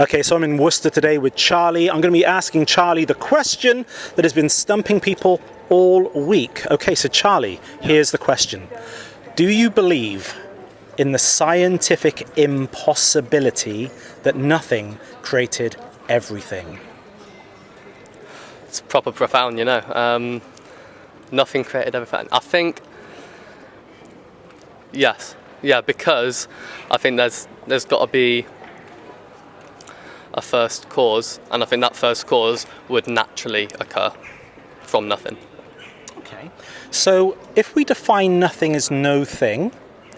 Okay, so I'm in Worcester today with Charlie. I'm going to be asking Charlie the question that has been stumping people all week. Okay, so Charlie, here's the question. Do you believe in the scientific impossibility that nothing created everything? It's proper profound, you know. Nothing created everything. I think, yes. Yeah, because I think there's got to be a first cause, and I think that first cause would naturally occur from nothing. Okay. So if we define nothing as no thing,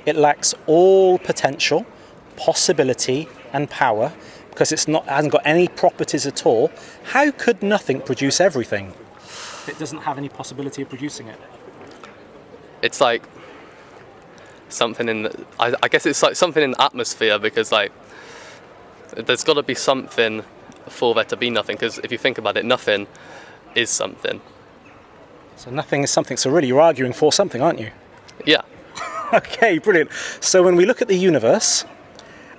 it lacks all potential, possibility, and power, because it hasn't got any properties at all. How could nothing produce everything? It doesn't have any possibility of producing it. It's like something in the, I guess it's like something in the atmosphere, because like there's got to be something for there to be nothing, because if you think about it, nothing is something. So nothing is something. So really you're arguing for something, aren't you? Yeah. Okay, brilliant. So when we look at the universe,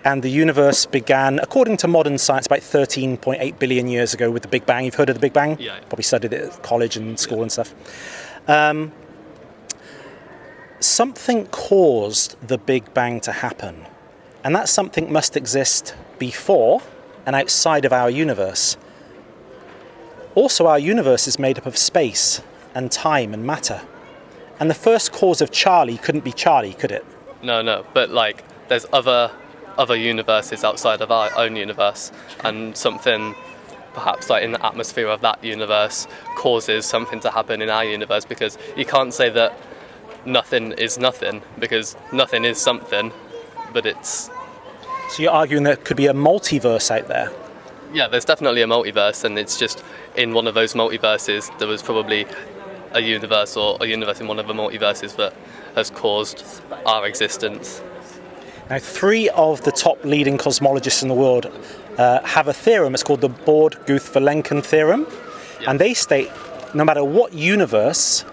and the universe began, according to modern science, about 13.8 billion years ago with the Big Bang. You've heard of the Big Bang? Yeah. Probably studied it at college and school and stuff. Something caused the Big Bang to happen. And that something must exist before and outside of our universe. Also, our universe is made up of space and time and matter. And the first cause of Charlie couldn't be Charlie, could it? No, but like there's other universes outside of our own universe, and something perhaps like in the atmosphere of that universe causes something to happen in our universe, because you can't say that nothing is nothing, because nothing is something, but it's... So you're arguing there could be a multiverse out there? Yeah, there's definitely a multiverse, and it's just in one of those multiverses there was probably a universe or a universe in one of the multiverses that has caused our existence. Now, 3 of the top leading cosmologists in the world have a theorem. It's called the Born-Guth-Vilenkin theorem. Yeah. And they state no matter what universe,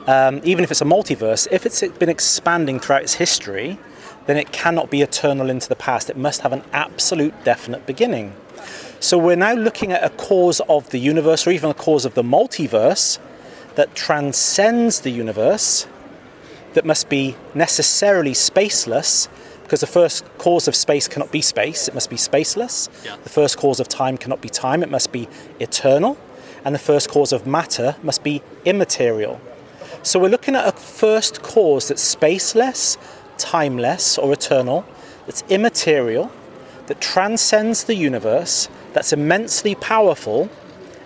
even if it's a multiverse, if it's been expanding throughout its history, then it cannot be eternal into the past. It must have an absolute definite beginning. So we're now looking at a cause of the universe, or even a cause of the multiverse, that transcends the universe, that must be necessarily spaceless, because the first cause of space cannot be space, it must be spaceless. Yeah. The first cause of time cannot be time, it must be eternal. And the first cause of matter must be immaterial. So we're looking at a first cause that's spaceless, timeless, or eternal, that's immaterial, that transcends the universe, that's immensely powerful.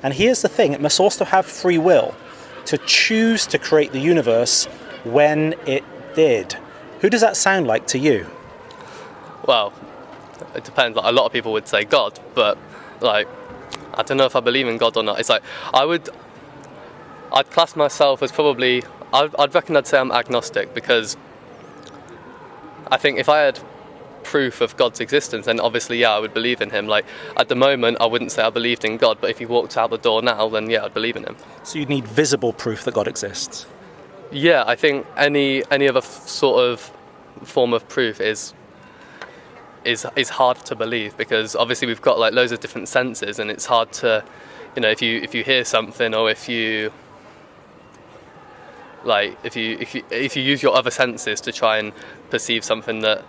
And here's the thing, it must also have free will to choose to create the universe when it did. Who does that sound like to you? Well, it depends. Like, a lot of people would say God, but like I don't know if I believe in God or not. It's like I'd class myself as probably, I'd reckon I'd say I'm agnostic, because I think if I had proof of God's existence, then obviously, yeah, I would believe in him. Like at the moment, I wouldn't say I believed in God, but if he walked out the door now, then yeah, I'd believe in him. So you'd need visible proof that God exists? Yeah, I think any other sort of form of proof is hard to believe, because obviously we've got like loads of different senses, and it's hard to, you know, if you hear something, or if you use your other senses to try and perceive something, that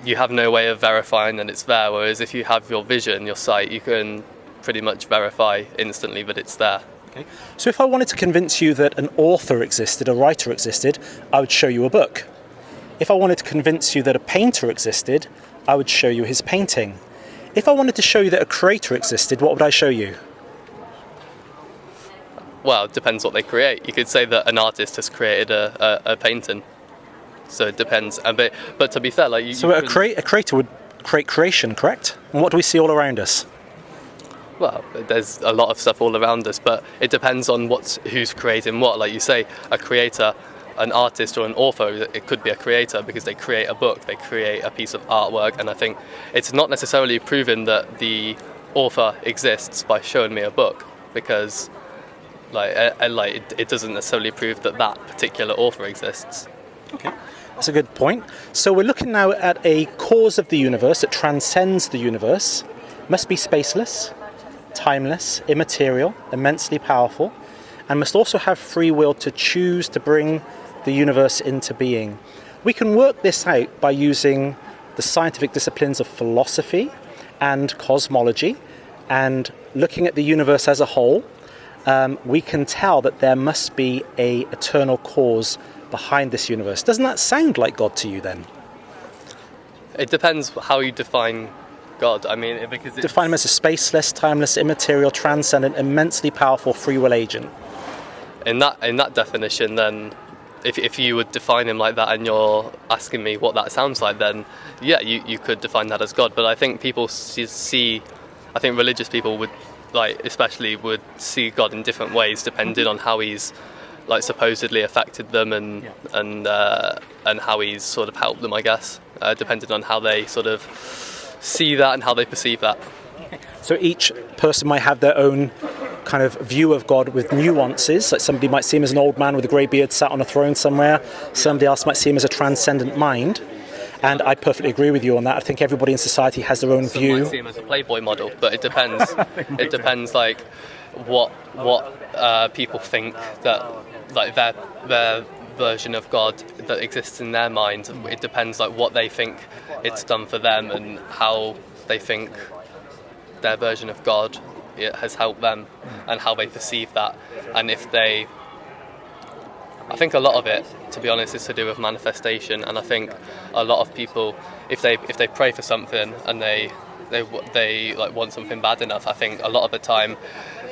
you have no way of verifying that it's there, whereas if you have your vision, your sight, you can pretty much verify instantly that it's there. Okay. So if I wanted to convince you that an author existed, a writer existed, I would show you a book. If I wanted to convince you that a painter existed, I would show you his painting. If I wanted to show you that a creator existed, what would I show you? Well, it depends what they create. You could say that an artist has created a painting. So it depends. But to be fair, like a creator would create creation, correct? And what do we see all around us? Well, there's a lot of stuff all around us, but it depends on who's creating what. Like you say, a creator, an artist or an author, it could be a creator because they create a book, they create a piece of artwork, and I think it's not necessarily proven that the author exists by showing me a book, because it doesn't necessarily prove that particular author exists. Okay. That's a good point. So we're looking now at a cause of the universe that transcends the universe, must be spaceless, timeless, immaterial, immensely powerful, and must also have free will to choose to bring the universe into being. We can work this out by using the scientific disciplines of philosophy and cosmology, and looking at the universe as a whole, we can tell that there must be an eternal cause behind this universe. Doesn't that sound like God to you then? It depends how you define God. I mean, because define him as a spaceless, timeless, immaterial, transcendent, immensely powerful free will agent. In that definition, then, if you would define him like that, and you're asking me what that sounds like, then yeah, you could define that as God. But I think people I think religious people would, especially would see God in different ways depending on how he's supposedly affected them and how he's sort of helped them, I guess, depending on how they sort of see that and how they perceive that. So each person might have their own kind of view of God with nuances. Like somebody might see him as an old man with a grey beard sat on a throne somewhere. Somebody else might see him as a transcendent mind. And I perfectly agree with you on that. I think everybody in society has their own view. Some might see him as a Playboy model, but it depends. It depends, what people think that, their version of God that exists in their mind. It depends, what they think it's done for them and how they think their version of God it has helped them and how they perceive that. And I think a lot of it, to be honest, is to do with manifestation. And I think a lot of people, if they pray for something and they want something bad enough, I think a lot of the time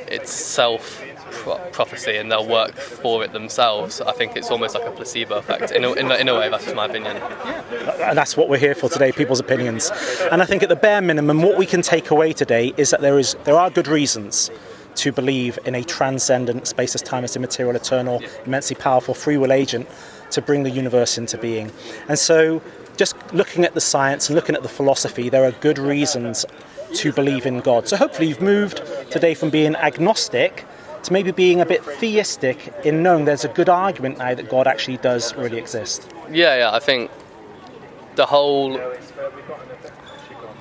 it's self-prophecy and they'll work for it themselves. I think it's almost like a placebo effect. In a way, that's just my opinion. And that's what we're here for today, people's opinions. And I think at the bare minimum, what we can take away today is that there are good reasons to believe in a transcendent, spaceless, timeless, immaterial, eternal, immensely powerful free will agent to bring the universe into being. And so just looking at the science and looking at the philosophy, there are good reasons to believe in God. So hopefully you've moved today from being agnostic to maybe being a bit theistic in knowing there's a good argument now that God actually does really exist. Yeah, I think the whole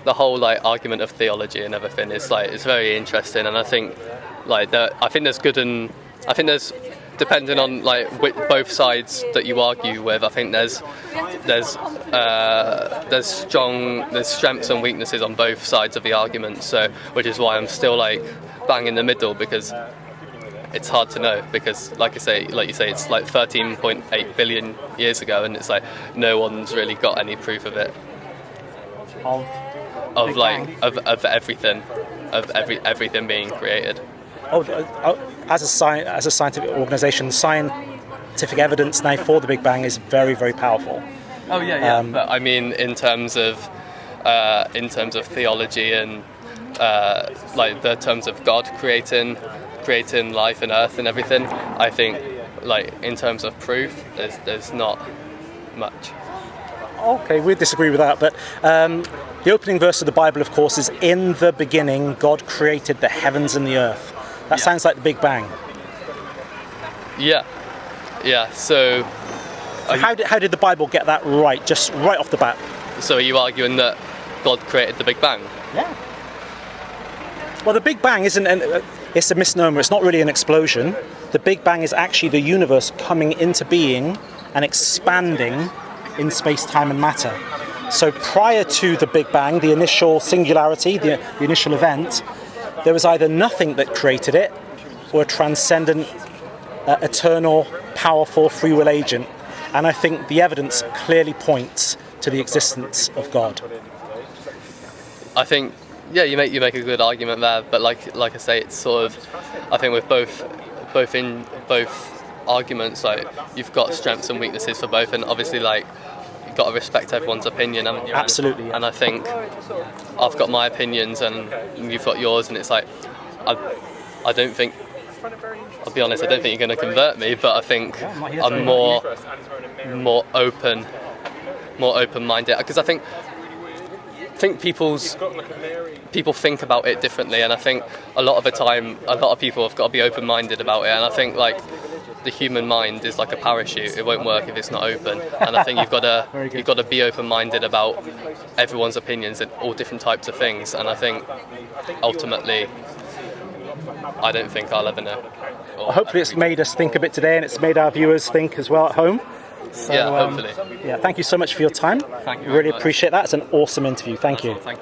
argument of theology and everything is it's very interesting, and I think there's good and I think there's, depending on both sides that you argue with, I think there's strengths and weaknesses on both sides of the argument. So which is why I'm still bang in the middle, because it's hard to know, because like you say it's 13.8 billion years ago, and it's no one's really got any proof of it of everything, everything being created. As a scientific organisation, scientific evidence now for the Big Bang is very, very powerful. Oh yeah. But I mean, in terms of theology and the terms of God creating life and Earth and everything, I think in terms of proof, there's not much. Okay, we disagree with that, but the opening verse of the Bible, of course, is "In the beginning, God created the heavens and the earth." That sounds like the Big Bang. Yeah. So how did the Bible get that right, just right off the bat? So are you arguing that God created the Big Bang? Yeah. Well, the Big Bang it's a misnomer. It's not really an explosion. The Big Bang is actually the universe coming into being and expanding in space, time, and matter. So prior to the Big Bang, the initial singularity, the initial event, there was either nothing that created it or a transcendent, eternal, powerful free will agent. And I think the evidence clearly points to the existence of God. I think, yeah, you make a good argument there, but like I say, it's sort of, I think with both arguments, you've got strengths and weaknesses for both, and obviously you've got to respect everyone's opinion, haven't you? Absolutely. Yeah. And I think I've got my opinions and you've got yours, and it's I don't think, I'll be honest, I don't think you're going to convert me, but I think I'm more open-minded, because I think people think about it differently, and I think a lot of the time a lot of people have got to be open-minded about it, and I think the human mind is like a parachute. It won't work if it's not open. And I think you've got to be open-minded about everyone's opinions and all different types of things. And I think ultimately, I don't think I'll ever know. Well, hopefully it's made us think a bit today, and it's made our viewers think as well at home. So, yeah, hopefully. Thank you so much for your time. Thank you. Really appreciate that. It's an awesome interview. Thank you. Thank you.